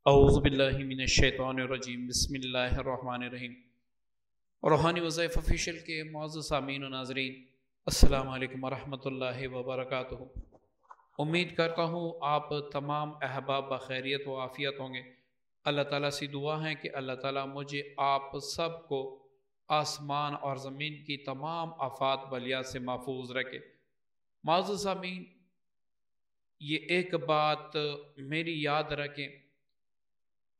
اعوذ باللہ من الشیطان الرجیم بسم اللہ الرحمن الرحیم۔ روحانی وظائف آفیشیل کے معزز سامعین و ناظرین، السلام علیکم ورحمۃ اللہ وبرکاتہ۔ امید کرتا ہوں آپ تمام احباب بخیریت و عافیت ہوں گے۔ اللہ تعالیٰ سے دعا ہے کہ اللہ تعالیٰ مجھے آپ سب کو آسمان اور زمین کی تمام آفات بلیات سے محفوظ رکھے۔ معزز سامعین، یہ ایک بات میری یاد رکھیں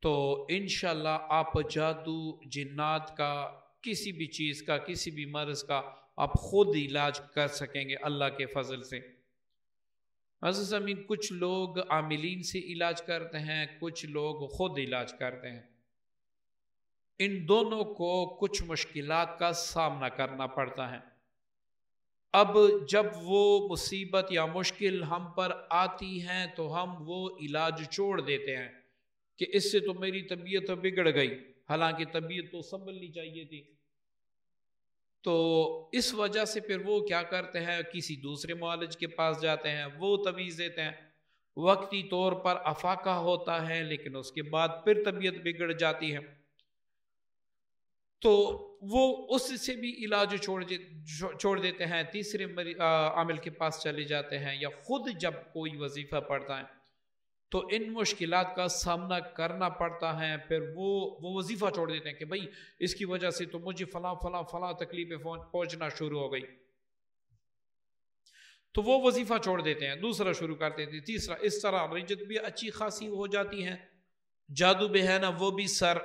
تو انشاءاللہ آپ جادو جنات کا کسی بھی چیز کا کسی بھی مرض کا آپ خود علاج کر سکیں گے اللہ کے فضل سے۔ عزیز امین، کچھ لوگ عاملین سے علاج کرتے ہیں، کچھ لوگ خود علاج کرتے ہیں۔ ان دونوں کو کچھ مشکلات کا سامنا کرنا پڑتا ہے۔ اب جب وہ مصیبت یا مشکل ہم پر آتی ہیں تو ہم وہ علاج چھوڑ دیتے ہیں کہ اس سے تو میری طبیعت بگڑ گئی، حالانکہ طبیعت تو سنبھلنی چاہیے تھی۔ تو اس وجہ سے پھر وہ کیا کرتے ہیں، کسی دوسرے معالج کے پاس جاتے ہیں، وہ تویز دیتے ہیں، وقتی طور پر افاقہ ہوتا ہے لیکن اس کے بعد پھر طبیعت بگڑ جاتی ہے، تو وہ اس سے بھی علاج چھوڑ دیتے ہیں، تیسرے عامل کے پاس چلے جاتے ہیں، یا خود جب کوئی وظیفہ پڑھتا ہے تو ان مشکلات کا سامنا کرنا پڑتا ہے، پھر وہ وظیفہ چھوڑ دیتے ہیں کہ بھائی اس کی وجہ سے تو مجھے فلاں فلاں فلاں تکلیفیں پہنچنا شروع ہو گئی، تو وہ وظیفہ چھوڑ دیتے ہیں، دوسرا شروع کر دیتے ہیں، تیسرا، اس طرح رجت بھی اچھی خاصی ہو جاتی ہے، جادو بھی ہے نا وہ بھی سر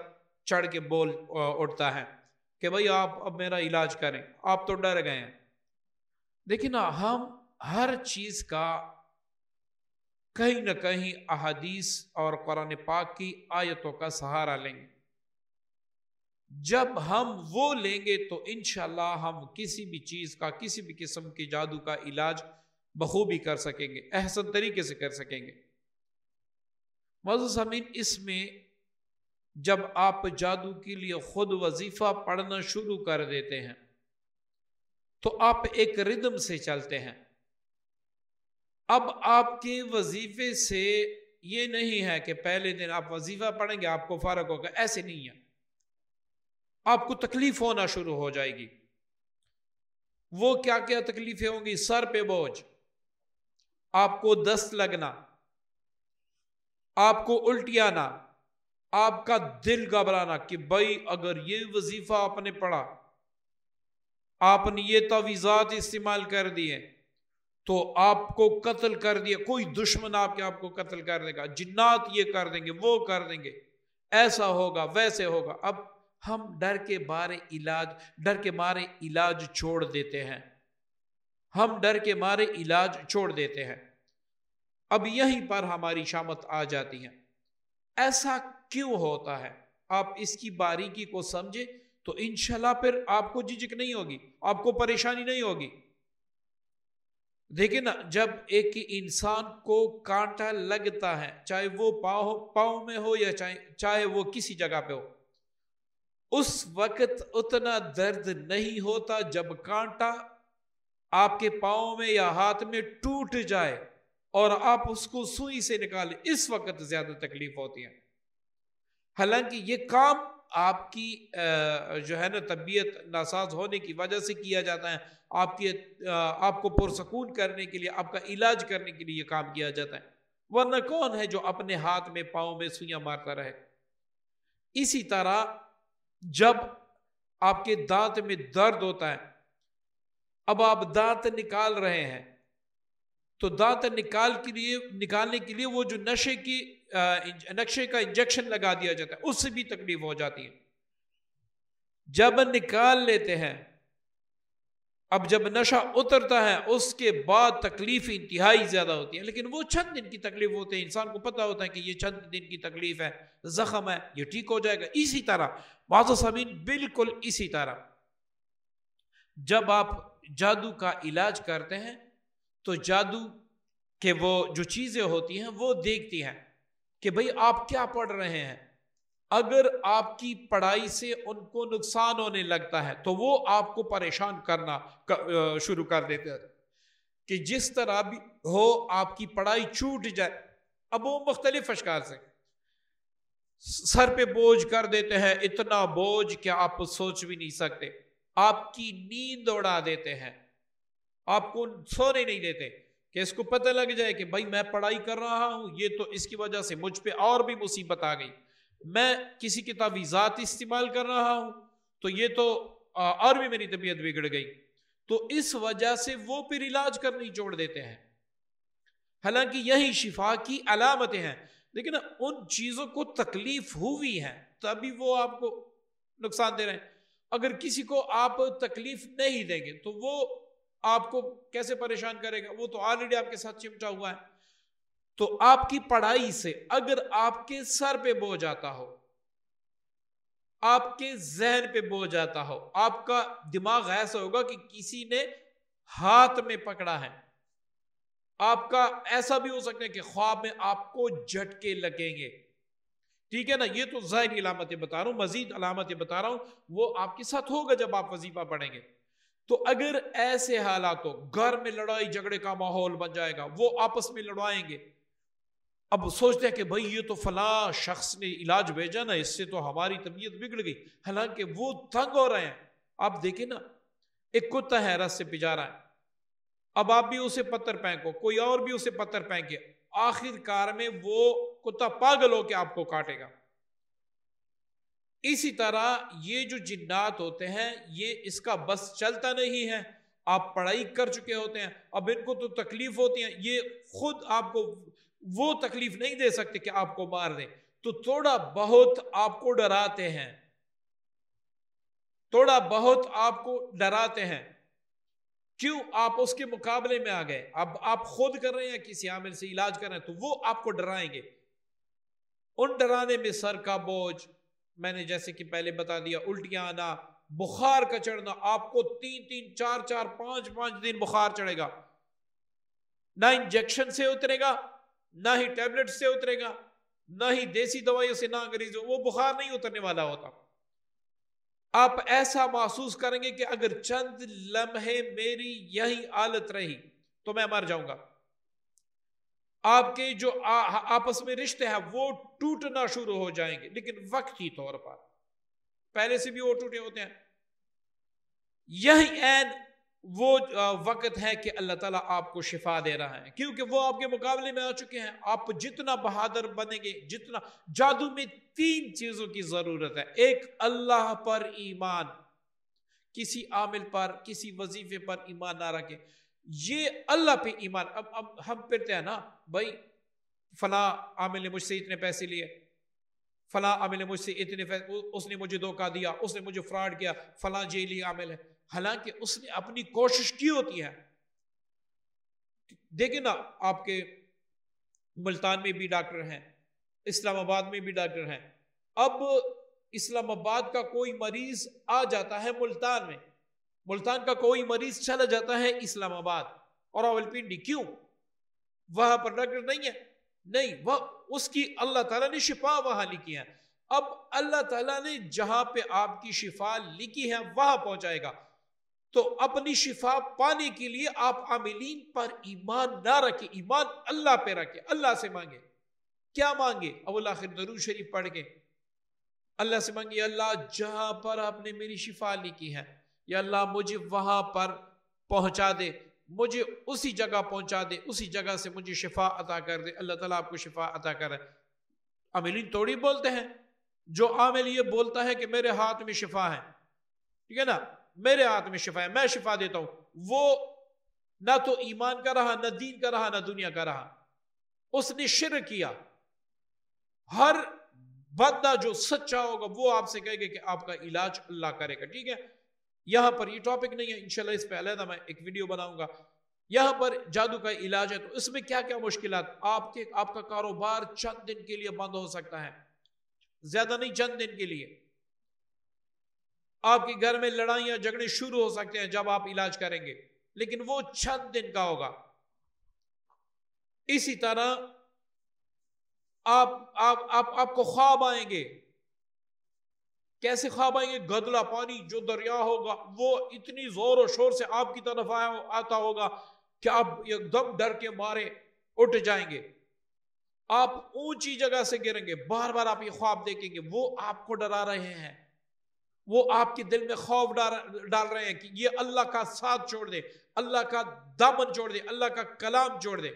چڑھ کے بول اٹھتا ہے کہ بھائی آپ اب میرا علاج کریں، آپ تو ڈر گئے ہیں۔ دیکھیں نا، ہم ہر چیز کا کہیں نہ کہیں احادیث اور قرآن پاک کی آیتوں کا سہارا لیں گے۔ جب ہم وہ لیں گے تو انشاءاللہ ہم کسی بھی چیز کا، کسی بھی قسم کی جادو کا علاج بخوبی کر سکیں گے، احسن طریقے سے کر سکیں گے۔ معزز سامعین، اس میں جب آپ جادو کے لیے خود وظیفہ پڑھنا شروع کر دیتے ہیں تو آپ ایک ردم سے چلتے ہیں۔ اب آپ کے وظیفے سے یہ نہیں ہے کہ پہلے دن آپ وظیفہ پڑھیں گے آپ کو فرق ہوگا، ایسے نہیں ہے، آپ کو تکلیف ہونا شروع ہو جائے گی۔ وہ کیا کیا تکلیفیں ہوں گی؟ سر پہ بوجھ، آپ کو دست لگنا، آپ کو الٹی آنا، آپ کا دل گھبرانا کہ بھائی اگر یہ وظیفہ آپ نے پڑھا، آپ نے یہ تعویذات استعمال کر دیے تو آپ کو قتل کر دیا، کوئی دشمن آپ کو قتل کر دے گا، جنات یہ کر دیں گے، وہ کر دیں گے، ایسا ہوگا ویسے ہوگا۔ اب ہم ڈر کے مارے علاج چھوڑ دیتے ہیں، ہم ڈر کے مارے علاج چھوڑ دیتے ہیں۔ اب یہیں پر ہماری شامت آ جاتی ہے۔ ایسا کیوں ہوتا ہے؟ آپ اس کی باریکی کو سمجھے تو انشاءاللہ پھر آپ کو جھجک نہیں ہوگی، آپ کو پریشانی نہیں ہوگی۔ دیکھیں نا، جب ایک انسان کو کانٹا لگتا ہے، چاہے وہ پاؤں میں ہو یا چاہے وہ کسی جگہ پہ ہو، اس وقت اتنا درد نہیں ہوتا جب کانٹا آپ کے پاؤں میں یا ہاتھ میں ٹوٹ جائے اور آپ اس کو سوئی سے نکالیں، اس وقت زیادہ تکلیف ہوتی ہے۔ حالانکہ یہ کام آپ کی جو ہے نا طبیعت ناساز ہونے کی وجہ سے کیا جاتا ہے، آپ کو پرسکون کرنے کے لیے، آپ کا علاج کرنے کے لیے یہ کام کیا جاتا ہے، ورنہ کون ہے جو اپنے ہاتھ میں پاؤں میں سوئیاں مارتا رہے۔ اسی طرح جب آپ کے دانت میں درد ہوتا ہے، اب آپ دانت نکال رہے ہیں تو دانت نکالنے کے لیے وہ جو نقشے کا انجیکشن لگا دیا جاتا ہے، اس سے بھی تکلیف ہو جاتی ہے۔ جب نکال لیتے ہیں، اب جب نشہ اترتا ہے اس کے بعد تکلیف انتہائی زیادہ ہوتی ہے، لیکن وہ چند دن کی تکلیف ہوتی ہے، انسان کو پتہ ہوتا ہے کہ یہ چند دن کی تکلیف ہے، زخم ہے، یہ ٹھیک ہو جائے گا۔ اسی طرح معزز سامعین، بالکل اسی طرح جب آپ جادو کا علاج کرتے ہیں تو جادو کے وہ جو چیزیں ہوتی ہیں وہ دیکھتی ہیں کہ بھئی آپ کیا پڑھ رہے ہیں۔ اگر آپ کی پڑھائی سے ان کو نقصان ہونے لگتا ہے تو وہ آپ کو پریشان کرنا شروع کر دیتے ہیں کہ جس طرح بھی ہو آپ کی پڑھائی چھوٹ جائے۔ اب وہ مختلف اشکال سے، سر پہ بوجھ کر دیتے ہیں، اتنا بوجھ کہ آپ سوچ بھی نہیں سکتے، آپ کی نیند اڑا دیتے ہیں، آپ کو سونے نہیں دیتے کہ اس کو پتہ لگ جائے کہ بھائی میں پڑھائی کر رہا ہوں، یہ تو اس کی وجہ سے مجھ پہ اور بھی مصیبت آ گئی، میں کسی کی تعویذات استعمال کر رہا ہوں تو یہ تو اور بھی میری طبیعت بگڑ گئی، تو اس وجہ سے وہ پھر علاج کرنی چھوڑ دیتے ہیں، حالانکہ یہی شفا کی علامتیں ہیں، لیکن ان چیزوں کو تکلیف ہوئی ہے تبھی وہ آپ کو نقصان دے رہے ہیں۔ اگر کسی کو آپ تکلیف نہیں دیں گے تو وہ آپ کو کیسے پریشان کرے گا؟ وہ تو آلریڈی آپ کے ساتھ چمٹا ہوا ہے۔ تو آپ کی پڑھائی سے اگر آپ کے سر پہ بوجھ آتا ہو، آپ کے ذہن پہ بوجھ آتا ہو، آپ کا دماغ ایسا ہوگا کہ کسی نے ہاتھ میں پکڑا ہے، آپ کا ایسا بھی ہو سکتا ہے کہ خواب میں آپ کو جھٹکے لگیں گے، ٹھیک ہے نا؟ یہ تو ظاہری علامتیں بتا رہا ہوں، مزید علامتیں بتا رہا ہوں، وہ آپ کے ساتھ ہوگا جب آپ وظیفہ پڑھیں گے۔ تو اگر ایسے حالات ہو، گھر میں لڑائی جھگڑے کا ماحول بن جائے گا، وہ آپس میں لڑوائیں گے، اب سوچتے ہیں کہ بھائی یہ تو فلاں شخص نے علاج بھیجا نا، اس سے تو ہماری طبیعت بگڑ گئی، حالانکہ وہ تنگ ہو رہے ہیں۔ آپ دیکھیں نا، ایک کتا ہے رس سے پجا رہا ہے، اب آپ بھی اسے پتھر پھینکو، کوئی اور بھی اسے پتھر پھینکے، آخر کار میں وہ کتا پاگل ہو کے آپ کو کاٹے گا۔ اسی طرح یہ جو جنات ہوتے ہیں، یہ اس کا بس چلتا نہیں ہے، آپ پڑھائی کر چکے ہوتے ہیں، اب ان کو تو تکلیف ہوتی ہے، یہ خود آپ کو وہ تکلیف نہیں دے سکتے کہ آپ کو مار دیں، تو تھوڑا بہت آپ کو ڈراتے ہیں، تھوڑا بہت آپ کو ڈراتے ہیں، کیوں؟ آپ اس کے مقابلے میں آ گئے، اب آپ خود کر رہے ہیں، کسی عامل سے علاج کر رہے ہیں، تو وہ آپ کو ڈرائیں گے۔ ان ڈرانے میں سر کا بوجھ، میں نے جیسے کہ پہلے بتا دیا، الٹیاں آنا، بخار کا چڑھنا، آپ کو 3 4 5 دن بخار چڑھے گا، نہ انجیکشن سے اترے گا، نہ ہی ٹیبلٹ سے اترے گا، نہ ہی دیسی دوائیوں سے، نہ انگریزوں، وہ بخار نہیں اترنے والا ہوتا۔ آپ ایسا محسوس کریں گے کہ اگر چند لمحے میری یہی حالت رہی تو میں مر جاؤں گا۔ آپ کے جو آپس میں رشتے ہیں وہ ٹوٹنا شروع ہو جائیں گے، لیکن وقتی طور پر، پہلے سے بھی وہ ٹوٹے ہوتے ہیں۔ یہی عین وہ وقت ہے کہ اللہ تعالیٰ آپ کو شفا دے رہا ہے، کیونکہ وہ آپ کے مقابلے میں آ چکے ہیں۔ آپ جتنا بہادر بنیں گے، جتنا جادو میں 3 چیزوں کی ضرورت ہے، ایک اللہ پر ایمان، کسی عامل پر، کسی وظیفے پر ایمان نہ رکھے، یہ اللہ پہ ایمان۔ اب ہم پڑھتے ہیں نا، بھائی فلاں عامل نے مجھ سے اتنے پیسے لیے، فلاں عامل نے مجھ سے اتنے پیسے، اس نے مجھے دھوکہ دیا، اس نے مجھے فراڈ کیا، فلاں جیلی عامل ہے، حالانکہ اس نے اپنی کوشش کی ہوتی ہے۔ دیکھیں نا، آپ کے ملتان میں بھی ڈاکٹر ہیں، اسلام آباد میں بھی ڈاکٹر ہیں، اب اسلام آباد کا کوئی مریض آ جاتا ہے ملتان میں، ملتان کا کوئی مریض چلا جاتا ہے اسلام آباد اور راولپنڈی، کیوں؟ وہاں پر ڈاکٹر نہیں ہے، نہیں، وہ اس کی اللہ تعالیٰ نے شفا وہاں لکھی ہے۔ اب اللہ تعالیٰ نے جہاں پہ آپ کی شفا لکھی ہے وہاں پہنچائے گا، تو اپنی شفا پانے کے لیے آپ عاملین پر ایمان نہ رکھیں، ایمان اللہ پہ رکھیں، اللہ سے مانگے۔ کیا مانگے؟ اول آخر درود شریف پڑھ کے اللہ سے مانگے، اللہ جہاں پر آپ نے میری شفا لکھی ہے، یا اللہ مجھے وہاں پر پہنچا دے، مجھے اسی جگہ پہنچا دے، اسی جگہ سے مجھے شفا عطا کر دے، اللہ تعالیٰ آپ کو شفا عطا کرے۔ عاملین توڑی بولتے ہیں، جو عامل یہ بولتا ہے کہ میرے ہاتھ میں شفا ہے، ٹھیک ہے نا، میرے ہاتھ میں شفا ہے، میں شفا دیتا ہوں، وہ نہ تو ایمان کا رہا، نہ دین کا رہا، نہ دنیا کا رہا، اس نے شرک کیا۔ ہر بندہ جو سچا ہوگا وہ آپ سے کہے گا کہ آپ کا علاج اللہ کرے گا، ٹھیک ہے؟ یہاں پر یہ ٹاپک نہیں ہے، انشاءاللہ اس پہ علیحدہ میں ایک ویڈیو بناؤں گا۔ یہاں پر جادو کا علاج ہے، تو اس میں کیا کیا مشکلات، آپ کا کاروبار چند دن کے لیے بند ہو سکتا ہے، زیادہ نہیں، چند دن کے لیے۔ آپ کے گھر میں لڑائیاں جھگڑے شروع ہو سکتے ہیں جب آپ علاج کریں گے، لیکن وہ چند دن کا ہوگا۔ اسی طرح آپ کو خواب آئیں گے، کیسے خواب آئیں گے؟ گدلا پانی جو دریا ہوگا وہ اتنی زور و شور سے آپ کی طرف آتا ہوگا کہ آپ ایک دم ڈر کے مارے اٹھ جائیں گے۔ آپ اونچی جگہ سے گریں گے، بار بار آپ یہ خواب دیکھیں گے، وہ آپ کو ڈرا رہے ہیں، وہ آپ کے دل میں خوف ڈال رہے ہیں کہ یہ اللہ کا ساتھ چھوڑ دے، اللہ کا دامن چھوڑ دے، اللہ کا کلام چھوڑ دے۔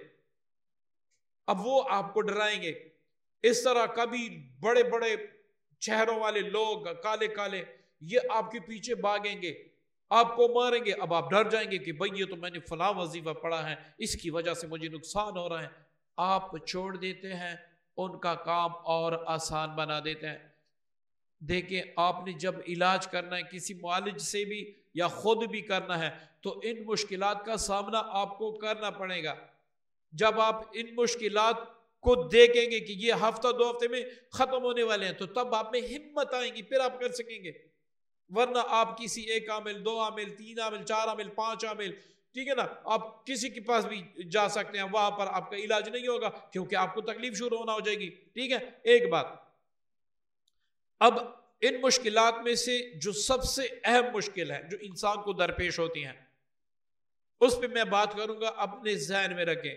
اب وہ آپ کو ڈرائیں گے۔ اس طرح کبھی بڑے بڑے چہروں والے لوگ کالے کالے یہ آپ کے پیچھے بھاگیں گے، آپ کو ماریں گے۔ اب آپ ڈر جائیں گے کہ بھئی یہ تو میں نے فلاں وظیفہ پڑھا ہے، اس کی وجہ سے مجھے نقصان ہو رہا ہے۔ آپ چھوڑ دیتے ہیں، ان کا کام اور آسان بنا دیتے ہیں۔ دیکھیں، آپ نے جب علاج کرنا ہے کسی معالج سے بھی یا خود بھی کرنا ہے تو ان مشکلات کا سامنا آپ کو کرنا پڑے گا۔ جب آپ ان مشکلات کو دیکھیں گے کہ یہ ہفتہ دو ہفتے میں ختم ہونے والے ہیں تو تب آپ میں ہمت آئیں گی، پھر آپ کر سکیں گے۔ ورنہ آپ کسی ایک عامل، دو عامل، تین عامل، چار عامل، پانچ عامل، ٹھیک ہے نا، آپ کسی کے پاس بھی جا سکتے ہیں، وہاں پر آپ کا علاج نہیں ہوگا کیونکہ آپ کو تکلیف شروع ہونا ہو جائے گی۔ ٹھیک ہے، ایک بات۔ اب ان مشکلات میں سے جو سب سے اہم مشکل ہے جو انسان کو درپیش ہوتی ہیں، اس پہ میں بات کروں گا، اپنے ذہن میں رکھیں۔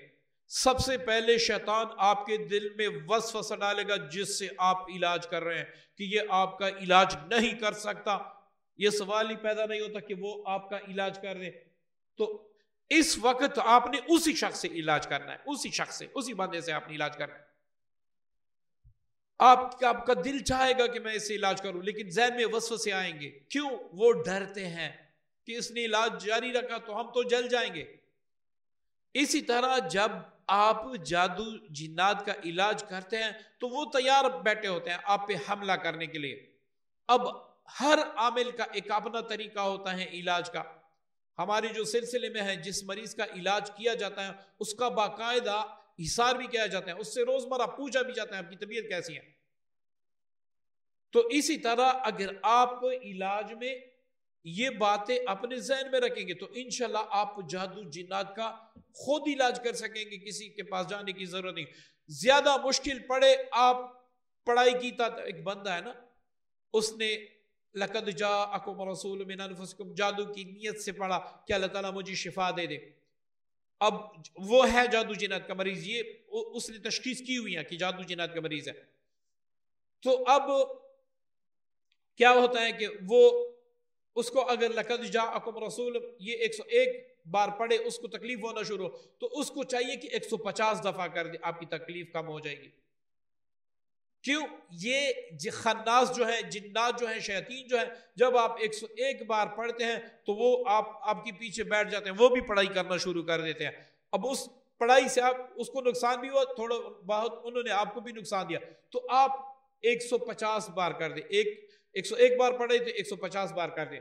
سب سے پہلے شیطان آپ کے دل میں وسوسہ ڈالے گا جس سے آپ علاج کر رہے ہیں کہ یہ آپ کا علاج نہیں کر سکتا۔ یہ سوال ہی پیدا نہیں ہوتا کہ وہ آپ کا علاج کر دے۔ تو اس وقت آپ نے اسی شخص سے علاج کرنا ہے، اسی شخص سے، اسی بندے سے آپ نے علاج کرنا ہے۔ آپ کا دل چاہے گا کہ میں اس سے علاج کروں، لیکن ذہن میں وسوسے آئیں گے۔ کیوں؟ وہ ڈرتے ہیں کہ اس نے علاج جاری رکھا تو ہم تو جل جائیں گے۔ اسی طرح جب آپ جادو جنات کا علاج کرتے ہیں تو وہ تیار بیٹھے ہوتے ہیں آپ پہ حملہ کرنے کے لیے۔ اب ہر عامل کا ایک اپنا طریقہ ہوتا ہے علاج کا۔ ہمارے جو سلسلے میں ہے، جس مریض کا علاج کیا جاتا ہے اس کا باقاعدہ حساب بھی کیا جاتا ہے، اس سے روزمرہ پوچھا بھی جاتا ہے آپ کی طبیعت کیسی ہے۔ تو اسی طرح اگر آپ علاج میں یہ باتیں اپنے ذہن میں رکھیں گے تو انشاءاللہ آپ جادو جنات کا خود علاج کر سکیں گے، کسی کے پاس جانے کی ضرورت نہیں۔ زیادہ مشکل پڑے، آپ پڑھائی کی ایک بندہ ہے نا، اس نے لقد جاءکم رسول من انفسکم جادو کی نیت سے پڑھا کہ اللہ تعالیٰ مجھے شفا دے دے۔ اب وہ ہے جادو جنات کا مریض، یہ اس نے تشخیص کی ہوئی ہے کہ جادو جنات کا مریض ہے۔ تو اب کیا ہوتا ہے کہ وہ اس کو اگر لقد جاءکم رسول یہ 101 بار پڑھے، اس کو تکلیف ہونا شروع ہو تو اس کو چاہیے کہ 150 دفعہ کر دے، آپ کی تکلیف کم ہو جائے گی۔ کیوں؟ یہ خناس جو ہے، جنات جو ہیں، شیاطین جو ہیں، جب آپ 101 بار پڑھتے ہیں تو وہ آپ کے پیچھے بیٹھ جاتے ہیں، وہ بھی پڑھائی کرنا شروع کر دیتے ہیں۔ اب اس پڑھائی سے آپ اس کو نقصان بھی ہوا، تھوڑا بہت انہوں نے آپ کو بھی نقصان دیا، تو آپ 150 بار کر دیں۔ 101 بار پڑھے تو 150 بار کر دیں۔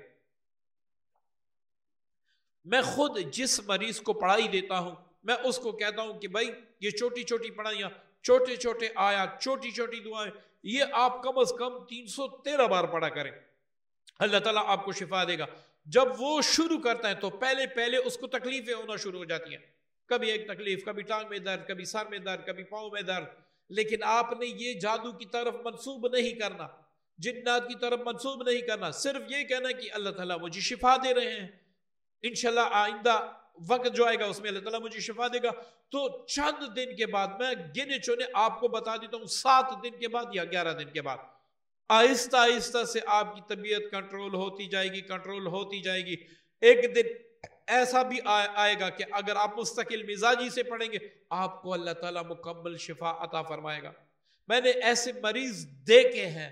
میں خود جس مریض کو پڑھائی دیتا ہوں میں اس کو کہتا ہوں کہ بھائی یہ چھوٹی چھوٹی پڑھائیاں، چھوٹے چھوٹے آیات، چھوٹی چھوٹی دعائیں، یہ آپ کم از کم 313 بار پڑھا کریں، اللہ تعالیٰ آپ کو شفا دے گا۔ جب وہ شروع کرتا ہے تو پہلے اس کو تکلیفیں ہونا شروع ہو جاتی ہیں، کبھی ایک تکلیف، کبھی ٹانگ میں درد، کبھی سر میں درد، کبھی پاؤں میں درد، لیکن آپ نے یہ جادو کی طرف منسوب نہیں کرنا، جنات کی طرف منسوب نہیں کرنا، صرف یہ کہنا کہ اللہ تعالیٰ مجھے شفا دے رہے ہیں، انشاءاللہ آئندہ وقت جو آئے گا اس میں اللہ تعالیٰ مجھے شفا دے گا۔ تو چند دن کے بعد، میں گنے چنے آپ کو بتا دیتا ہوں، 7 دن کے بعد یا 11 دن کے بعد آہستہ آہستہ سے آپ کی طبیعت کنٹرول ہوتی جائے گی، کنٹرول ہوتی جائے گی۔ ایک دن ایسا بھی آئے گا کہ اگر آپ مستقل مزاجی سے پڑھیں گے آپ کو اللہ تعالیٰ مکمل شفا عطا فرمائے گا۔ میں نے ایسے مریض دیکھے ہیں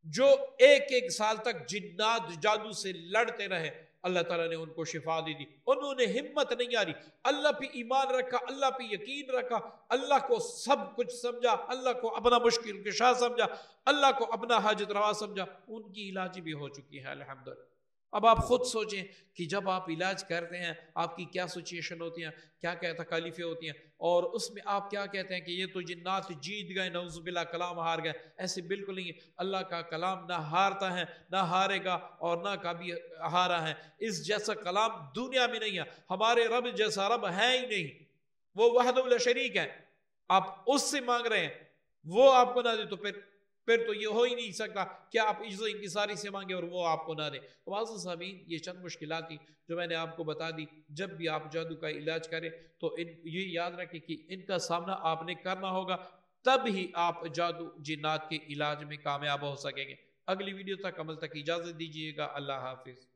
جو 1 سال تک جنات جادو سے لڑتے رہے، اللہ تعالیٰ نے ان کو شفا دے دی۔ انہوں نے ہمت نہیں آ رہی، اللہ پہ ایمان رکھا، اللہ پہ یقین رکھا، اللہ کو سب کچھ سمجھا، اللہ کو اپنا مشکل کشا سمجھا، اللہ کو اپنا حاجت روا سمجھا، ان کی علاج بھی ہو چکی ہے الحمدللہ۔ اب آپ خود سوچیں کہ جب آپ علاج کرتے ہیں آپ کی کیا سچویشن ہوتی ہیں، کیا کیا تکالیفیں ہوتی ہیں، اور اس میں آپ کیا کہتے ہیں کہ یہ تو جنات جیت گئے، نعوذ باللہ کلام ہار گئے۔ ایسے بالکل نہیں ہے، اللہ کا کلام نہ ہارتا ہے، نہ ہارے گا، اور نہ کبھی ہارا ہے۔ اس جیسا کلام دنیا میں نہیں ہے، ہمارے رب جیسا رب ہے ہی نہیں، وہ وحدہ لا شریک ہے۔ آپ اس سے مانگ رہے ہیں، وہ آپ کو نہ دے تو پھر پھر تو یہ ہو ہی نہیں سکتا کہ آپ عجز و انکساری سے مانگے اور وہ آپ کو نہ دے۔ تو معزز سامعین، یہ چند مشکلات تھی جو میں نے آپ کو بتا دی۔ جب بھی آپ جادو کا علاج کریں تو یہ یاد رکھیں کہ ان کا سامنا آپ نے کرنا ہوگا، تب ہی آپ جادو جنات کے علاج میں کامیاب ہو سکیں گے۔ اگلی ویڈیو تک عمل تک اجازت دیجیے گا۔ اللہ حافظ۔